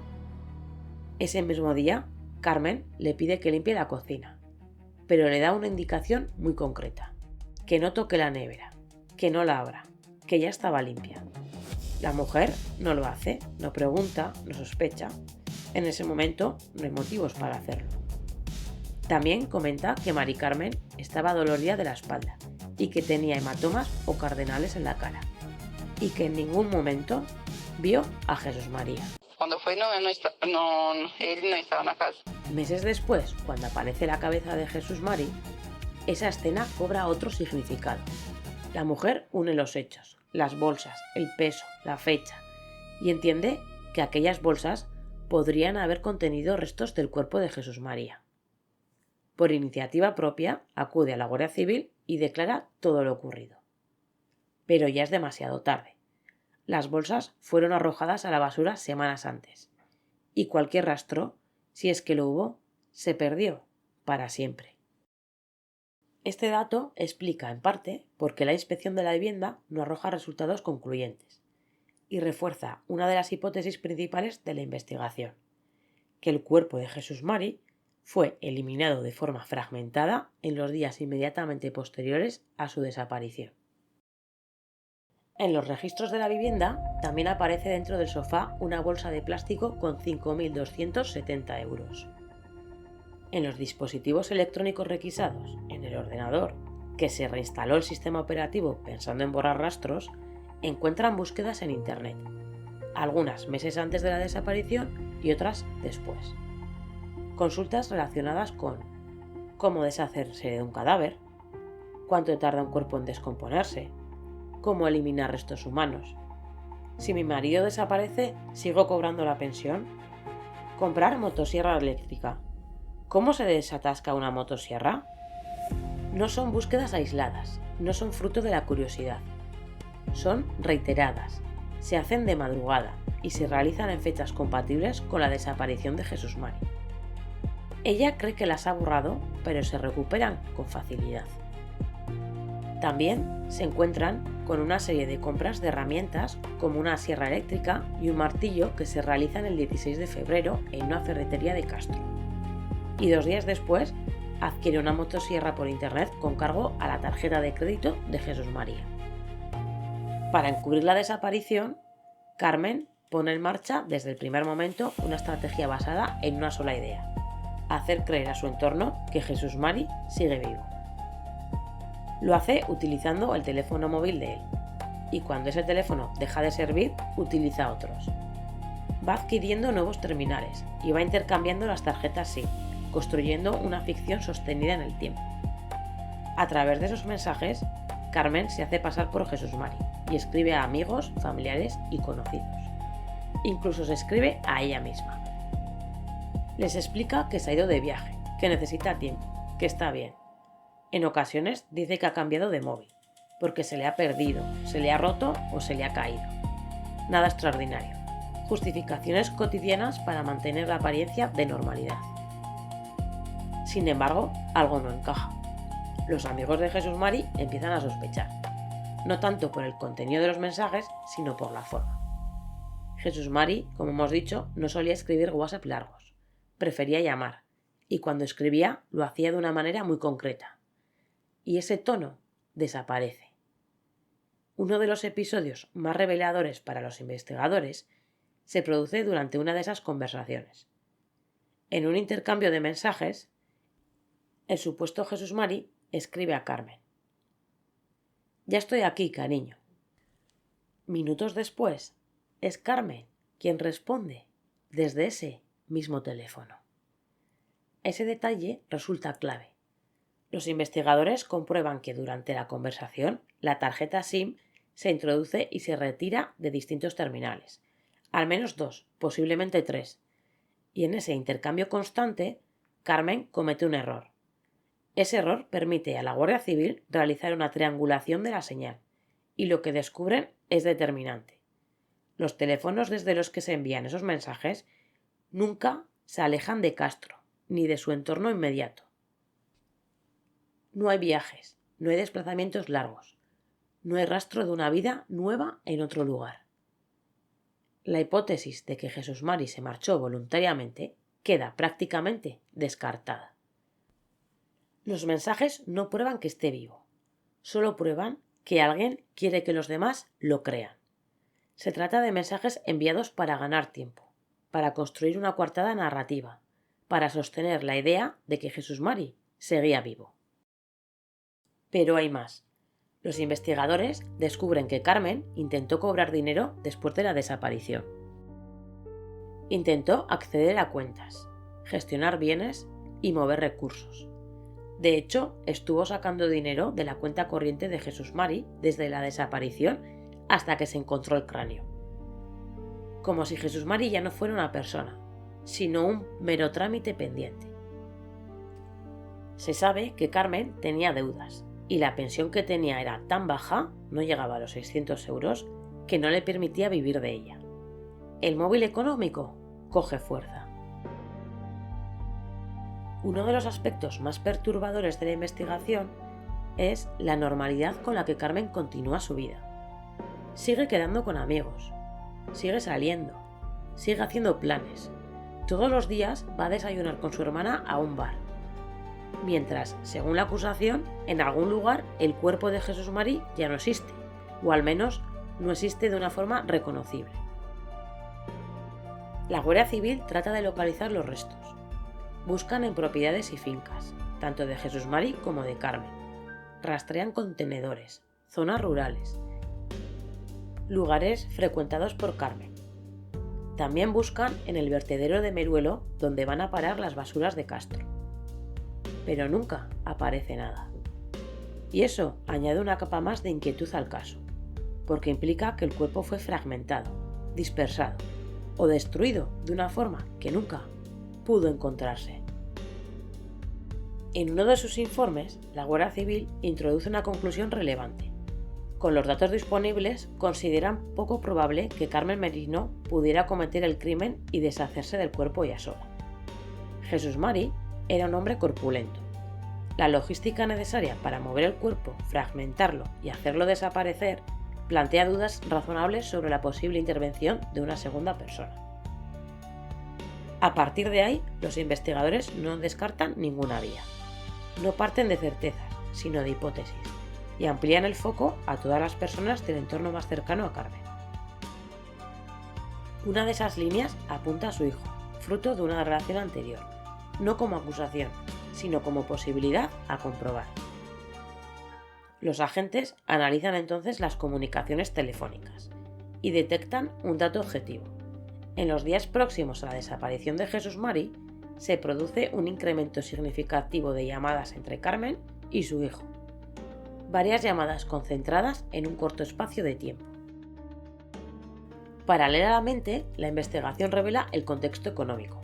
Ese mismo día, Carmen le pide que limpie la cocina, pero le da una indicación muy concreta: que no toque la nevera, que no la abra, que ya estaba limpia. La mujer no lo hace, no pregunta, no sospecha. En ese momento no hay motivos para hacerlo. También comenta que Mari Carmen estaba dolorida de la espalda y que tenía hematomas o cardenales en la cara, y que en ningún momento vio a Jesús María. Cuando fue, él no estaba en la casa. Meses después, cuando aparece la cabeza de Jesús Mari, esa escena cobra otro significado. La mujer une los hechos, las bolsas, el peso, la fecha, y entiende que aquellas bolsas podrían haber contenido restos del cuerpo de Jesús María. Por iniciativa propia, acude a la Guardia Civil y declara todo lo ocurrido. Pero ya es demasiado tarde. Las bolsas fueron arrojadas a la basura semanas antes, y cualquier rastro, si es que lo hubo, se perdió para siempre. Este dato explica, en parte, por qué la inspección de la vivienda no arroja resultados concluyentes, y refuerza una de las hipótesis principales de la investigación: que el cuerpo de Jesús Mari fue eliminado de forma fragmentada en los días inmediatamente posteriores a su desaparición. En los registros de la vivienda también aparece dentro del sofá una bolsa de plástico con 5.270 euros. En los dispositivos electrónicos requisados, en el ordenador, que se reinstaló el sistema operativo pensando en borrar rastros, encuentran búsquedas en Internet, algunas meses antes de la desaparición y otras después. Consultas relacionadas con cómo deshacerse de un cadáver, cuánto tarda un cuerpo en descomponerse, cómo eliminar restos humanos, si mi marido desaparece, ¿sigo cobrando la pensión? Comprar motosierra eléctrica. ¿Cómo se desatasca una motosierra? No son búsquedas aisladas, no son fruto de la curiosidad. Son reiteradas, se hacen de madrugada y se realizan en fechas compatibles con la desaparición de Jesús Mari. Ella cree que las ha borrado, pero se recuperan con facilidad. También se encuentran con una serie de compras de herramientas como una sierra eléctrica y un martillo que se realizan el 16 de febrero en una ferretería de Castro. Y 2 días después adquiere una motosierra por internet con cargo a la tarjeta de crédito de Jesús María. Para encubrir la desaparición, Carmen pone en marcha desde el primer momento una estrategia basada en una sola idea: hacer creer a su entorno que Jesús Mari sigue vivo. Lo hace utilizando el teléfono móvil de él, y cuando ese teléfono deja de servir, utiliza otros. Va adquiriendo nuevos terminales y va intercambiando las tarjetas SIM, construyendo una ficción sostenida en el tiempo. A través de esos mensajes, Carmen se hace pasar por Jesús Mari y escribe a amigos, familiares y conocidos. Incluso se escribe a ella misma. Les explica que se ha ido de viaje, que necesita tiempo, que está bien. En ocasiones dice que ha cambiado de móvil, porque se le ha perdido, se le ha roto o se le ha caído. Nada extraordinario. Justificaciones cotidianas para mantener la apariencia de normalidad. Sin embargo, algo no encaja. Los amigos de Jesús Mari empiezan a sospechar, no tanto por el contenido de los mensajes, sino por la forma. Jesús Mari, como hemos dicho, no solía escribir WhatsApp largos, prefería llamar, y cuando escribía lo hacía de una manera muy concreta. Y ese tono desaparece. Uno de los episodios más reveladores para los investigadores se produce durante una de esas conversaciones. En un intercambio de mensajes, el supuesto Jesús Mari escribe a Carmen: «Ya estoy aquí, cariño». Minutos después, es Carmen quien responde desde ese mismo teléfono. Ese detalle resulta clave. Los investigadores comprueban que durante la conversación la tarjeta SIM se introduce y se retira de distintos terminales, al menos 2, posiblemente 3, y en ese intercambio constante, Carmen comete un error. Ese error permite a la Guardia Civil realizar una triangulación de la señal, y lo que descubren es determinante. Los teléfonos desde los que se envían esos mensajes nunca se alejan de Castro, ni de su entorno inmediato. No hay viajes, no hay desplazamientos largos, no hay rastro de una vida nueva en otro lugar. La hipótesis de que Jesús Mari se marchó voluntariamente queda prácticamente descartada. Los mensajes no prueban que esté vivo, solo prueban que alguien quiere que los demás lo crean. Se trata de mensajes enviados para ganar tiempo, para construir una coartada narrativa, para sostener la idea de que Jesús Mari seguía vivo. Pero hay más. Los investigadores descubren que Carmen intentó cobrar dinero después de la desaparición. Intentó acceder a cuentas, gestionar bienes y mover recursos. De hecho, estuvo sacando dinero de la cuenta corriente de Jesús Mari desde la desaparición hasta que se encontró el cráneo. Como si Jesús Mari ya no fuera una persona, sino un mero trámite pendiente. Se sabe que Carmen tenía deudas, y la pensión que tenía era tan baja, no llegaba a los 600 euros, que no le permitía vivir de ella. El móvil económico coge fuerza. Uno de los aspectos más perturbadores de la investigación es la normalidad con la que Carmen continúa su vida. Sigue quedando con amigos, sigue saliendo, sigue haciendo planes. Todos los días va a desayunar con su hermana a un bar. Mientras, según la acusación, en algún lugar el cuerpo de Jesús Mari ya no existe, o al menos no existe de una forma reconocible. La Guardia Civil trata de localizar los restos. Buscan en propiedades y fincas, tanto de Jesús Mari como de Carmen. Rastrean contenedores, zonas rurales, lugares frecuentados por Carmen. También buscan en el vertedero de Meruelo, donde van a parar las basuras de Castro. Pero nunca aparece nada. Y eso añade una capa más de inquietud al caso, porque implica que el cuerpo fue fragmentado, dispersado o destruido de una forma que nunca pudo encontrarse. En uno de sus informes, la Guardia Civil introduce una conclusión relevante. Con los datos disponibles, consideran poco probable que Carmen Merino pudiera cometer el crimen y deshacerse del cuerpo ella sola. Jesús Mari era un hombre corpulento. La logística necesaria para mover el cuerpo, fragmentarlo y hacerlo desaparecer plantea dudas razonables sobre la posible intervención de una segunda persona. A partir de ahí, los investigadores no descartan ninguna vía. No parten de certezas, sino de hipótesis, y amplían el foco a todas las personas del entorno más cercano a Carmen. Una de esas líneas apunta a su hijo, fruto de una relación anterior, no como acusación, sino como posibilidad a comprobar. Los agentes analizan entonces las comunicaciones telefónicas y detectan un dato objetivo. En los días próximos a la desaparición de Jesús Mari, se produce un incremento significativo de llamadas entre Carmen y su hijo. Varias llamadas concentradas en un corto espacio de tiempo. Paralelamente, la investigación revela el contexto económico.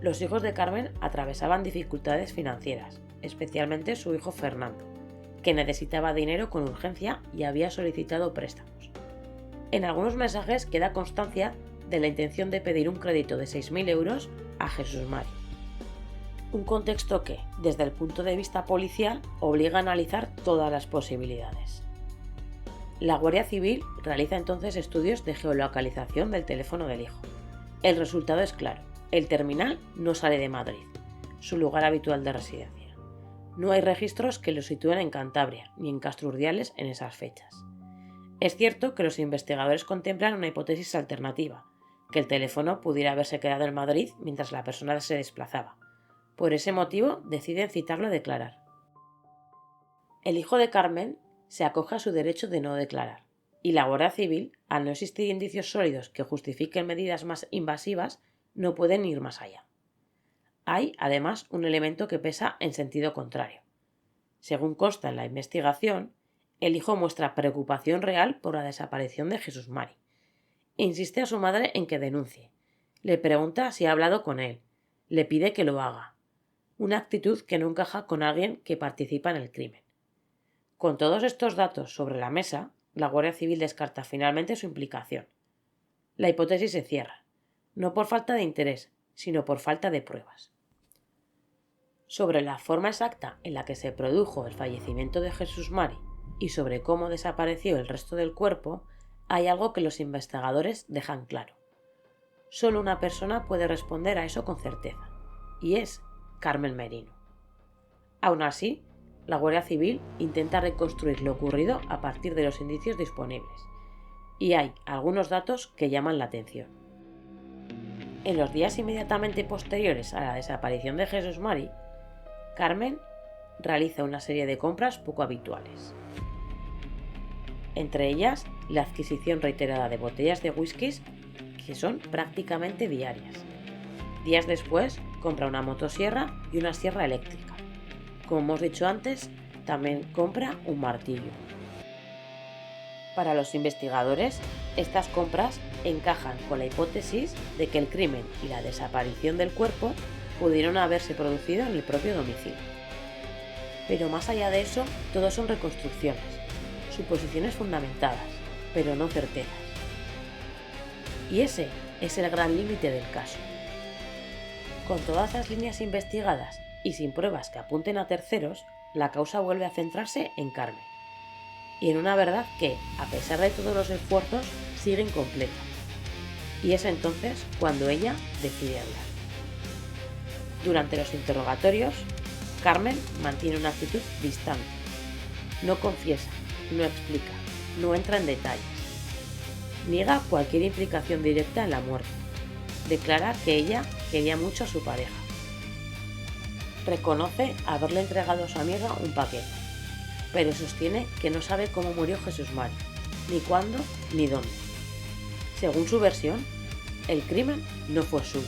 Los hijos de Carmen atravesaban dificultades financieras, especialmente su hijo Fernando, que necesitaba dinero con urgencia y había solicitado préstamos. En algunos mensajes queda constancia de la intención de pedir un crédito de 6.000 euros a Jesús Mari. Un contexto que, desde el punto de vista policial, obliga a analizar todas las posibilidades. La Guardia Civil realiza entonces estudios de geolocalización del teléfono del hijo. El resultado es claro: el terminal no sale de Madrid, su lugar habitual de residencia. No hay registros que lo sitúen en Cantabria ni en Castrurdiales en esas fechas. Es cierto que los investigadores contemplan una hipótesis alternativa, que el teléfono pudiera haberse quedado en Madrid mientras la persona se desplazaba. Por ese motivo deciden citarlo a declarar. El hijo de Carmen se acoge a su derecho de no declarar, y la Guardia Civil, al no existir indicios sólidos que justifiquen medidas más invasivas, no pueden ir más allá. Hay, además, un elemento que pesa en sentido contrario. Según consta en la investigación, el hijo muestra preocupación real por la desaparición de Jesús Mari. Insiste a su madre en que denuncie. Le pregunta si ha hablado con él. Le pide que lo haga. Una actitud que no encaja con alguien que participa en el crimen. Con todos estos datos sobre la mesa, la Guardia Civil descarta finalmente su implicación. La hipótesis se cierra, no por falta de interés, sino por falta de pruebas. Sobre la forma exacta en la que se produjo el fallecimiento de Jesús Mari y sobre cómo desapareció el resto del cuerpo, hay algo que los investigadores dejan claro. Solo una persona puede responder a eso con certeza, y es Carmen Merino. Aún así, la Guardia Civil intenta reconstruir lo ocurrido a partir de los indicios disponibles, y hay algunos datos que llaman la atención. En los días inmediatamente posteriores a la desaparición de Jesús Mari, Carmen realiza una serie de compras poco habituales. Entre ellas, la adquisición reiterada de botellas de whiskies que son prácticamente diarias. Días después, compra una motosierra y una sierra eléctrica. Como hemos dicho antes, también compra un martillo. Para los investigadores, estas compras encajan con la hipótesis de que el crimen y la desaparición del cuerpo pudieron haberse producido en el propio domicilio. Pero más allá de eso, todo son reconstrucciones, suposiciones fundamentadas, pero no certezas. Y ese es el gran límite del caso. Con todas las líneas investigadas y sin pruebas que apunten a terceros, la causa vuelve a centrarse en Carmen. Y en una verdad que, a pesar de todos los esfuerzos, sigue incompleta. Y es entonces cuando ella decide hablar. Durante los interrogatorios, Carmen mantiene una actitud distante. No confiesa, no explica, no entra en detalles. Niega cualquier implicación directa en la muerte. Declara que ella quería mucho a su pareja. Reconoce haberle entregado a su amiga un paquete, pero sostiene que no sabe cómo murió Jesús Mari, ni cuándo ni dónde. Según su versión, el crimen no fue suyo,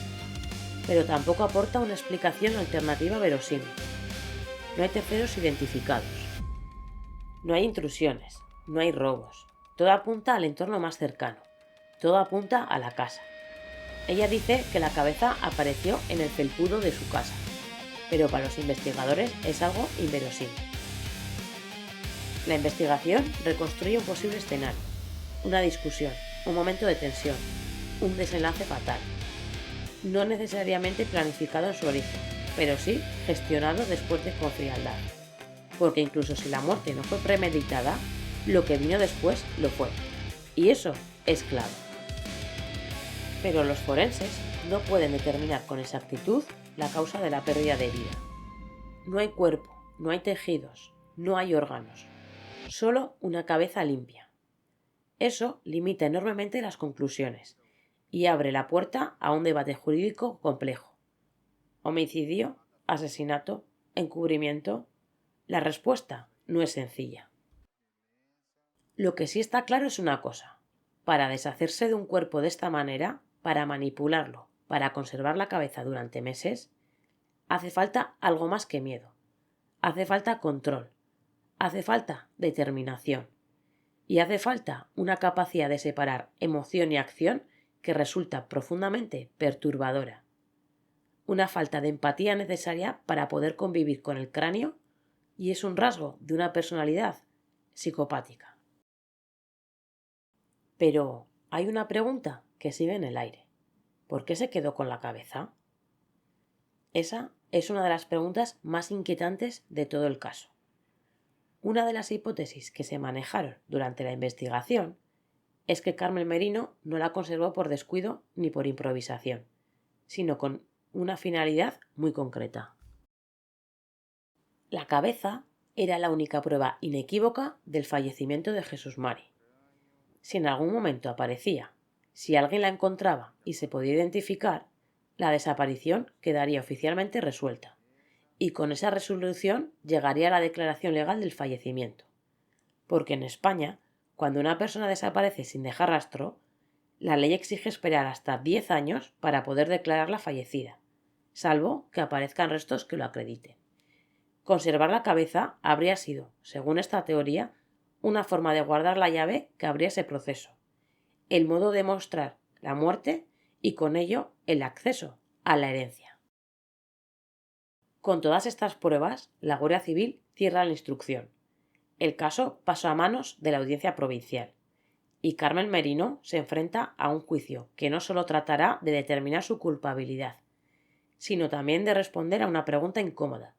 pero tampoco aporta una explicación alternativa verosímil. No hay terceros identificados. No hay intrusiones, no hay robos. Todo apunta al entorno más cercano. Todo apunta a la casa. Ella dice que la cabeza apareció en el felpudo de su casa, pero para los investigadores es algo inverosímil. La investigación reconstruye un posible escenario, una discusión, un momento de tensión, un desenlace fatal. No necesariamente planificado en su origen, pero sí gestionado después con frialdad. Porque incluso si la muerte no fue premeditada, lo que vino después lo fue. Y eso es clave. Pero los forenses no pueden determinar con exactitud la causa de la pérdida de vida. No hay cuerpo, no hay tejidos, no hay órganos, solo una cabeza limpia. Eso limita enormemente las conclusiones y abre la puerta a un debate jurídico complejo. Homicidio, asesinato, encubrimiento. La respuesta no es sencilla. Lo que sí está claro es una cosa: para deshacerse de un cuerpo de esta manera, para manipularlo, para conservar la cabeza durante meses, hace falta algo más que miedo. Hace falta control, hace falta determinación y hace falta una capacidad de separar emoción y acción que resulta profundamente perturbadora. Una falta de empatía necesaria para poder convivir con el cráneo y es un rasgo de una personalidad psicopática. Pero hay una pregunta que sigue en el aire. ¿Por qué se quedó con la cabeza? Esa es una de las preguntas más inquietantes de todo el caso. Una de las hipótesis que se manejaron durante la investigación es que Carmen Merino no la conservó por descuido ni por improvisación, sino con una finalidad muy concreta. La cabeza era la única prueba inequívoca del fallecimiento de Jesús Mari. Si en algún momento aparecía, si alguien la encontraba y se podía identificar, la desaparición quedaría oficialmente resuelta, y con esa resolución llegaría la declaración legal del fallecimiento. Porque en España, cuando una persona desaparece sin dejar rastro, la ley exige esperar hasta 10 años para poder declararla fallecida, salvo que aparezcan restos que lo acrediten. Conservar la cabeza habría sido, según esta teoría, una forma de guardar la llave que abría ese proceso, el modo de mostrar la muerte y con ello el acceso a la herencia. Con todas estas pruebas, la Guardia Civil cierra la instrucción. El caso pasó a manos de la Audiencia Provincial y Carmen Merino se enfrenta a un juicio que no solo tratará de determinar su culpabilidad, sino también de responder a una pregunta incómoda.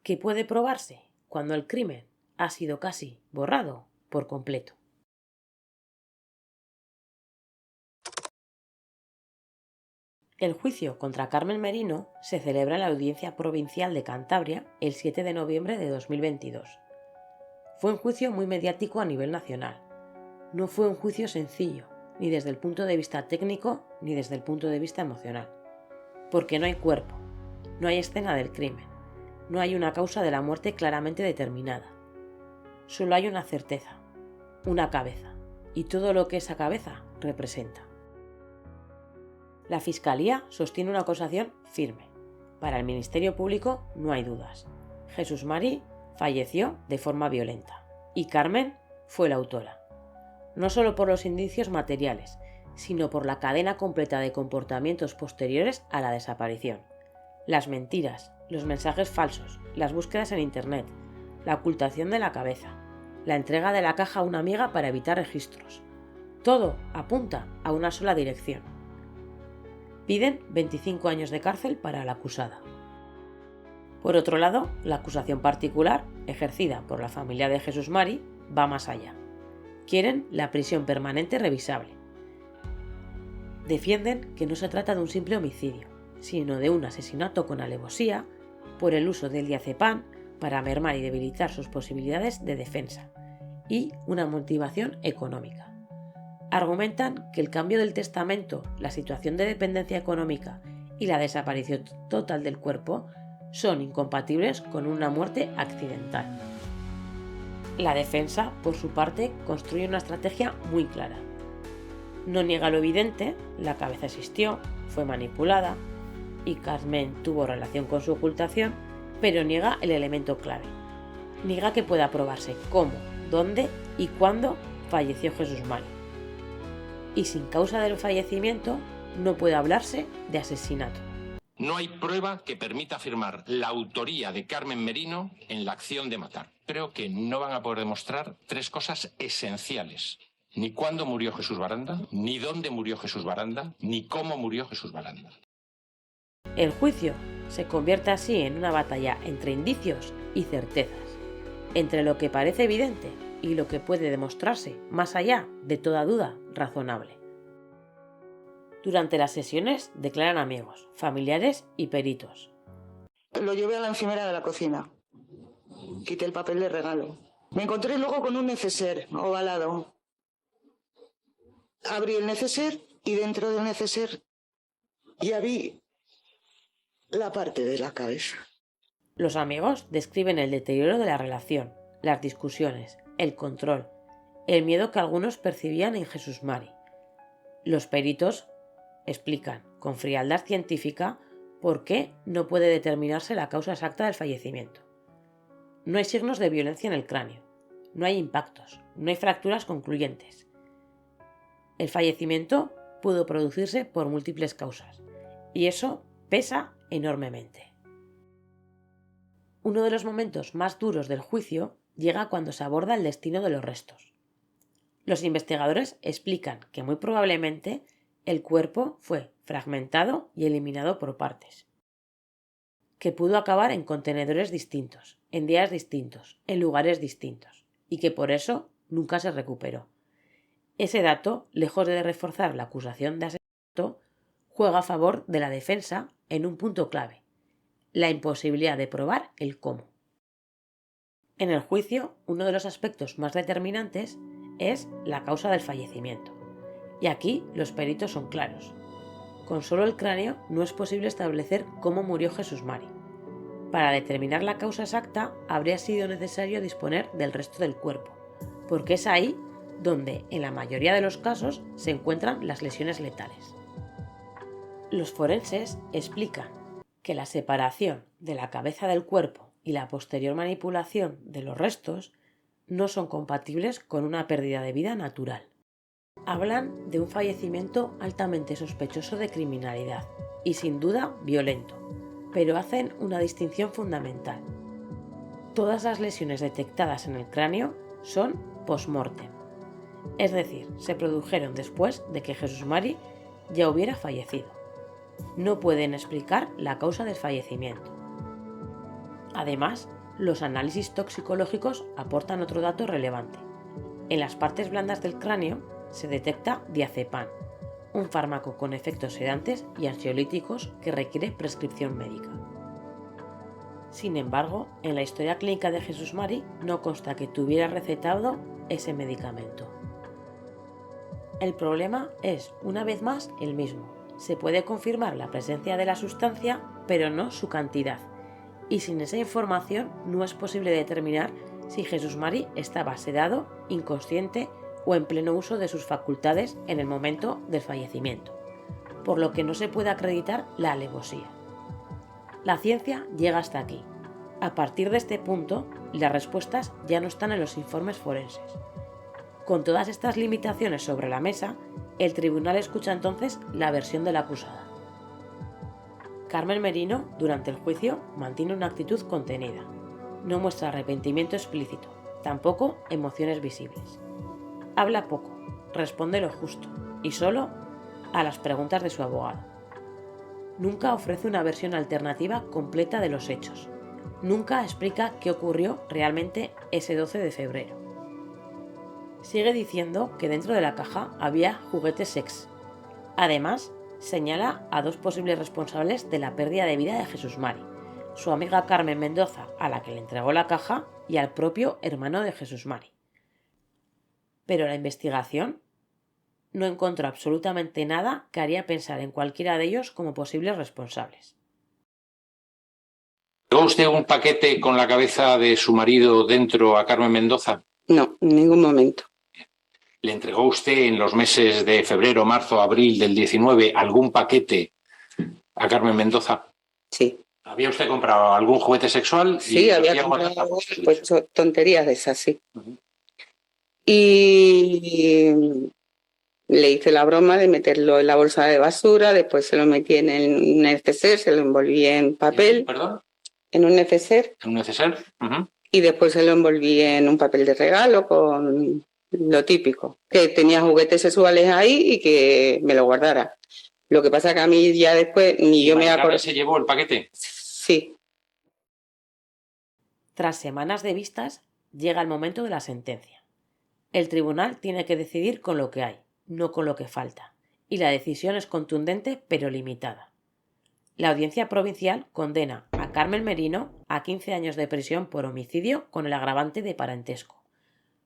¿Qué puede probarse cuando el crimen ha sido casi borrado por completo? El juicio contra Carmen Merino se celebra en la Audiencia Provincial de Cantabria el 7 de noviembre de 2022. Fue un juicio muy mediático a nivel nacional. No fue un juicio sencillo, ni desde el punto de vista técnico ni desde el punto de vista emocional. Porque no hay cuerpo, no hay escena del crimen, no hay una causa de la muerte claramente determinada. Solo hay una certeza, una cabeza, y todo lo que esa cabeza representa. La Fiscalía sostiene una acusación firme. Para el Ministerio Público no hay dudas. Jesús Mari falleció de forma violenta y Carmen fue la autora. No solo por los indicios materiales, sino por la cadena completa de comportamientos posteriores a la desaparición. Las mentiras, los mensajes falsos, las búsquedas en Internet, la ocultación de la cabeza, la entrega de la caja a una amiga para evitar registros. Todo apunta a una sola dirección. Piden 25 años de cárcel para la acusada. Por otro lado, la acusación particular, ejercida por la familia de Jesús Mari, va más allá. Quieren la prisión permanente revisable. Defienden que no se trata de un simple homicidio, sino de un asesinato con alevosía por el uso del diazepam para mermar y debilitar sus posibilidades de defensa, y una motivación económica. Argumentan que el cambio del testamento, la situación de dependencia económica y la desaparición total del cuerpo son incompatibles con una muerte accidental. La defensa, por su parte, construye una estrategia muy clara. No niega lo evidente, la cabeza existió, fue manipulada y Carmen tuvo relación con su ocultación, pero niega el elemento clave. Niega que pueda probarse cómo, dónde y cuándo falleció Jesús Mari. Y sin causa del fallecimiento no puede hablarse de asesinato. No hay prueba que permita afirmar la autoría de Carmen Merino en la acción de matar. Creo que no van a poder demostrar tres cosas esenciales. Ni cuándo murió Jesús Baranda, ni dónde murió Jesús Baranda, ni cómo murió Jesús Baranda. El juicio se convierte así en una batalla entre indicios y certezas, entre lo que parece evidente y lo que puede demostrarse más allá de toda duda razonable. Durante las sesiones declaran amigos, familiares y peritos. Lo llevé a la encimera de la cocina. Quité el papel de regalo. Me encontré luego con un neceser ovalado. Abrí el neceser y dentro del neceser ya vi la parte de la cabeza. Los amigos describen el deterioro de la relación, las discusiones, el control, el miedo que algunos percibían en Jesús Mari. Los peritos explican con frialdad científica por qué no puede determinarse la causa exacta del fallecimiento. No hay signos de violencia en el cráneo, no hay impactos, no hay fracturas concluyentes. El fallecimiento pudo producirse por múltiples causas, y eso pesa enormemente. Uno de los momentos más duros del juicio llega cuando se aborda el destino de los restos. Los investigadores explican que muy probablemente el cuerpo fue fragmentado y eliminado por partes, que pudo acabar en contenedores distintos, en días distintos, en lugares distintos, y que por eso nunca se recuperó. Ese dato, lejos de reforzar la acusación de asesinato, juega a favor de la defensa en un punto clave: la imposibilidad de probar el cómo. En el juicio, uno de los aspectos más determinantes es la causa del fallecimiento. Y aquí los peritos son claros. Con solo el cráneo no es posible establecer cómo murió Jesús Mari. Para determinar la causa exacta habría sido necesario disponer del resto del cuerpo, porque es ahí donde, en la mayoría de los casos, se encuentran las lesiones letales. Los forenses explican que la separación de la cabeza del cuerpo y la posterior manipulación de los restos no son compatibles con una pérdida de vida natural. Hablan de un fallecimiento altamente sospechoso de criminalidad y sin duda violento, pero hacen una distinción fundamental. Todas las lesiones detectadas en el cráneo son post-mortem, es decir, se produjeron después de que Jesús Mari ya hubiera fallecido. No pueden explicar la causa del fallecimiento. Además, los análisis toxicológicos aportan otro dato relevante. En las partes blandas del cráneo se detecta diazepam, un fármaco con efectos sedantes y ansiolíticos que requiere prescripción médica. Sin embargo, en la historia clínica de Jesús Mari no consta que tuviera recetado ese medicamento. El problema es, una vez más, el mismo. Se puede confirmar la presencia de la sustancia, pero no su cantidad, y sin esa información no es posible determinar si Jesús Mari estaba sedado, inconsciente o en pleno uso de sus facultades en el momento del fallecimiento, por lo que no se puede acreditar la alevosía. La ciencia llega hasta aquí. A partir de este punto, las respuestas ya no están en los informes forenses. Con todas estas limitaciones sobre la mesa, el tribunal escucha entonces la versión de la acusada. Carmen Merino, durante el juicio, mantiene una actitud contenida. No muestra arrepentimiento explícito, tampoco emociones visibles. Habla poco, responde lo justo y solo a las preguntas de su abogado. Nunca ofrece una versión alternativa completa de los hechos. Nunca explica qué ocurrió realmente ese 12 de febrero. Sigue diciendo que dentro de la caja había juguetes sex. Además, señala a dos posibles responsables de la pérdida de vida de Jesús Mari: su amiga Carmen Mendoza, a la que le entregó la caja, y al propio hermano de Jesús Mari. Pero la investigación no encontró absolutamente nada que haría pensar en cualquiera de ellos como posibles responsables. ¿Entregó usted un paquete con la cabeza de su marido dentro a Carmen Mendoza? No, en ningún momento. ¿Le entregó usted en los meses de febrero, marzo, abril del 19 algún paquete a Carmen Mendoza? Sí. ¿Había usted comprado algún juguete sexual? Sí, había comprado pues, tonterías de esas, sí. Y Le hice la broma de meterlo en la bolsa de basura, después se lo metí en un neceser, se lo envolví en papel. ¿Perdón? En un neceser. ¿En un neceser? Y después se lo envolví en un papel de regalo con lo típico, que tenía juguetes sexuales ahí y que me lo guardara. Lo que pasa que a mí ya después ni yo me acordé. ¿Se llevó el paquete? Sí. Tras semanas de vistas, llega el momento de la sentencia. El tribunal tiene que decidir con lo que hay, no con lo que falta, y la decisión es contundente pero limitada. La Audiencia Provincial condena a Carmen Merino a 15 años de prisión por homicidio con el agravante de parentesco,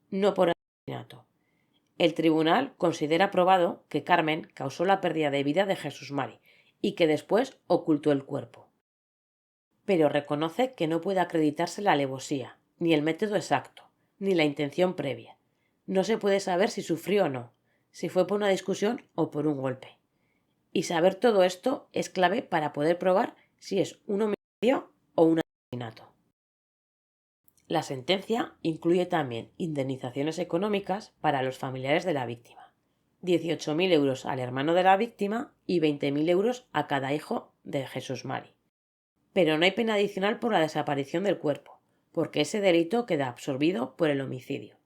no por asesinato. El tribunal considera probado que Carmen causó la pérdida de vida de Jesús Mari y que después ocultó el cuerpo. Pero reconoce que no puede acreditarse la alevosía, ni el método exacto, ni la intención previa. No se puede saber si sufrió o no, si fue por una discusión o por un golpe. Y saber todo esto es clave para poder probar si es un homicidio o un asesinato. La sentencia incluye también indemnizaciones económicas para los familiares de la víctima, 18.000 euros al hermano de la víctima y 20.000 euros a cada hijo de Jesús Mari. Pero no hay pena adicional por la desaparición del cuerpo, porque ese delito queda absorbido por el homicidio.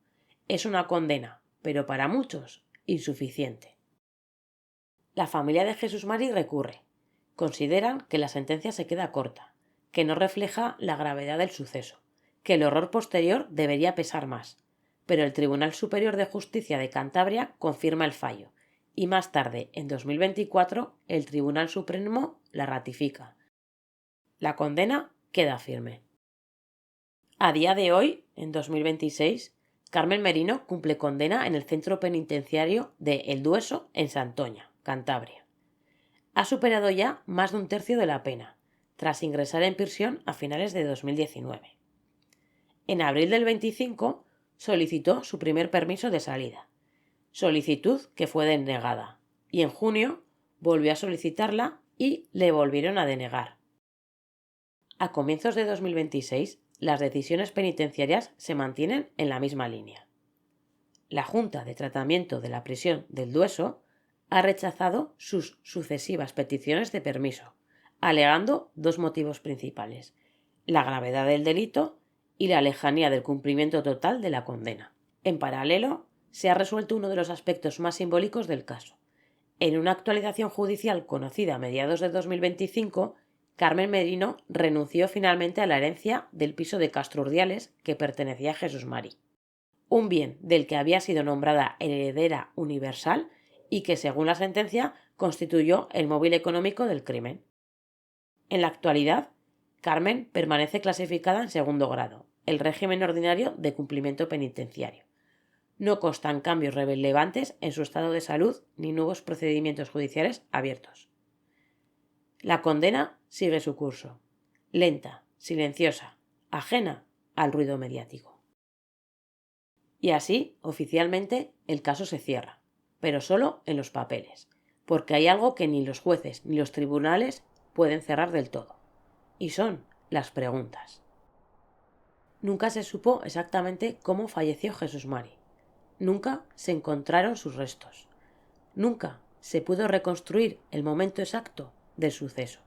Es una condena, pero para muchos, insuficiente. La familia de Jesús Mari recurre. Consideran que la sentencia se queda corta, que no refleja la gravedad del suceso, que el horror posterior debería pesar más. Pero el Tribunal Superior de Justicia de Cantabria confirma el fallo, y más tarde, en 2024, el Tribunal Supremo la ratifica. La condena queda firme. A día de hoy, en 2026, Carmen Merino cumple condena en el centro penitenciario de El Dueso, en Santoña, Cantabria. Ha superado ya más de un tercio de la pena, tras ingresar en prisión a finales de 2019. En abril del 25 solicitó su primer permiso de salida, solicitud que fue denegada, y en junio volvió a solicitarla y le volvieron a denegar. A comienzos de 2026, las decisiones penitenciarias se mantienen en la misma línea. La Junta de Tratamiento de la Prisión del Dueso ha rechazado sus sucesivas peticiones de permiso, alegando dos motivos principales: la gravedad del delito y la lejanía del cumplimiento total de la condena. En paralelo, se ha resuelto uno de los aspectos más simbólicos del caso. En una actualización judicial conocida a mediados de 2025, Carmen Merino renunció finalmente a la herencia del piso de Castro Urdiales que pertenecía a Jesús Mari, un bien del que había sido nombrada heredera universal y que, según la sentencia, constituyó el móvil económico del crimen. En la actualidad, Carmen permanece clasificada en segundo grado, el régimen ordinario de cumplimiento penitenciario. No constan cambios relevantes en su estado de salud ni nuevos procedimientos judiciales abiertos. La condena sigue su curso, lenta, silenciosa, ajena al ruido mediático. Y así, oficialmente, el caso se cierra, pero solo en los papeles, porque hay algo que ni los jueces ni los tribunales pueden cerrar del todo, y son las preguntas. Nunca se supo exactamente cómo falleció Jesús Mari. Nunca se encontraron sus restos. Nunca se pudo reconstruir el momento exacto del suceso.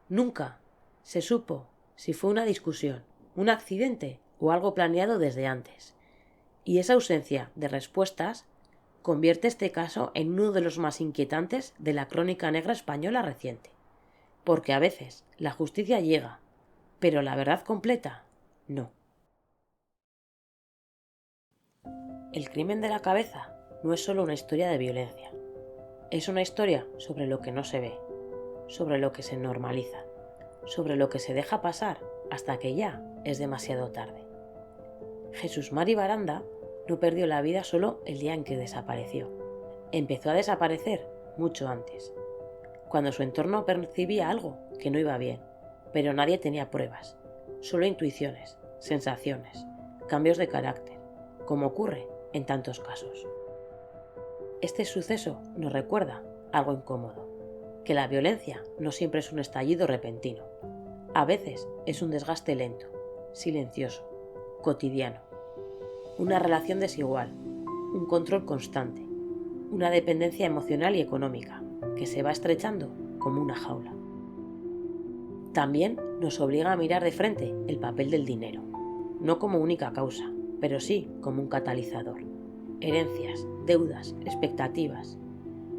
Nunca se supo si fue una discusión, un accidente o algo planeado desde antes. Y esa ausencia de respuestas convierte este caso en uno de los más inquietantes de la crónica negra española reciente. Porque a veces la justicia llega, pero la verdad completa, no. El crimen de la cabeza no es solo una historia de violencia. Es una historia sobre lo que no se ve, sobre lo que se normaliza, sobre lo que se deja pasar hasta que ya es demasiado tarde. Jesús Mari Baranda no perdió la vida solo el día en que desapareció. Empezó a desaparecer mucho antes, cuando su entorno percibía algo que no iba bien, pero nadie tenía pruebas, solo intuiciones, sensaciones, cambios de carácter, como ocurre en tantos casos. Este suceso nos recuerda algo incómodo, que la violencia no siempre es un estallido repentino. A veces es un desgaste lento, silencioso, cotidiano. Una relación desigual, un control constante, una dependencia emocional y económica que se va estrechando como una jaula. También nos obliga a mirar de frente el papel del dinero, no como única causa, pero sí como un catalizador. Herencias, deudas, expectativas.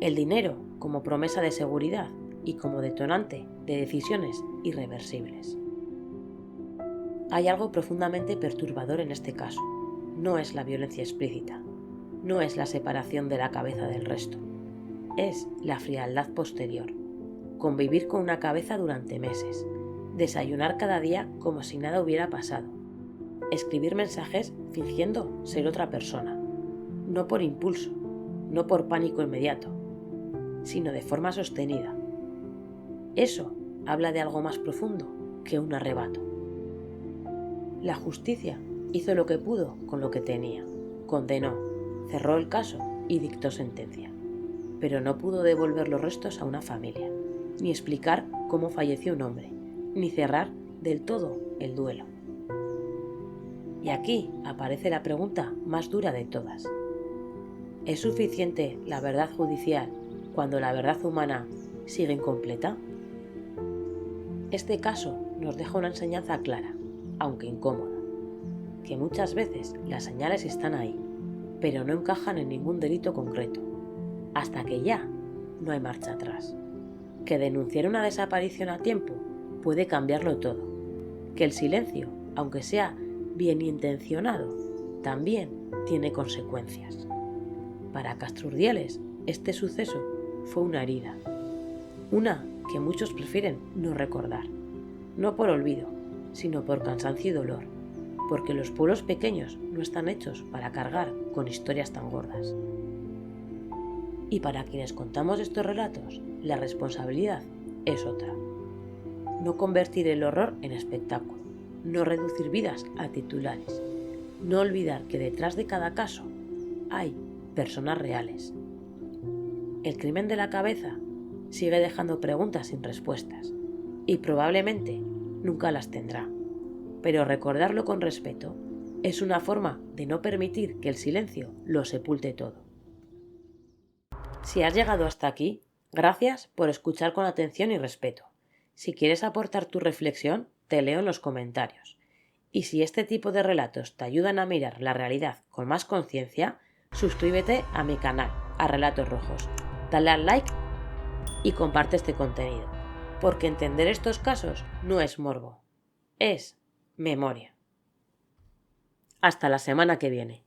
El dinero como promesa de seguridad y como detonante de decisiones irreversibles. Hay algo profundamente perturbador en este caso. No es la violencia explícita, no es la separación de la cabeza del resto, es la frialdad posterior. Convivir con una cabeza durante meses, desayunar cada día como si nada hubiera pasado, escribir mensajes fingiendo ser otra persona, no por impulso, no por pánico inmediato, sino de forma sostenida. Eso habla de algo más profundo que un arrebato. La justicia hizo lo que pudo con lo que tenía, condenó, cerró el caso y dictó sentencia, pero no pudo devolver los restos a una familia, ni explicar cómo falleció un hombre, ni cerrar del todo el duelo. Y aquí aparece la pregunta más dura de todas. ¿Es suficiente la verdad judicial cuando la verdad humana sigue incompleta? Este caso nos deja una enseñanza clara, aunque incómoda, que muchas veces las señales están ahí, pero no encajan en ningún delito concreto, hasta que ya no hay marcha atrás. Que denunciar una desaparición a tiempo puede cambiarlo todo, que el silencio, aunque sea bien intencionado, también tiene consecuencias. Para Castro Urdiales, este suceso fue una herida, una que muchos prefieren no recordar, no por olvido, sino por cansancio y dolor, porque los pueblos pequeños no están hechos para cargar con historias tan gordas. Y para quienes contamos estos relatos, la responsabilidad es otra. No convertir el horror en espectáculo, no reducir vidas a titulares, no olvidar que detrás de cada caso hay personas reales. El crimen de la cabeza sigue dejando preguntas sin respuestas y probablemente nunca las tendrá, pero recordarlo con respeto es una forma de no permitir que el silencio lo sepulte todo. Si has llegado hasta aquí, gracias por escuchar con atención y respeto. Si quieres aportar tu reflexión, te leo en los comentarios. Y si este tipo de relatos te ayudan a mirar la realidad con más conciencia, suscríbete a mi canal, a Relatos Rojos. Dale al like y comparte este contenido, porque entender estos casos no es morbo, es memoria. Hasta la semana que viene.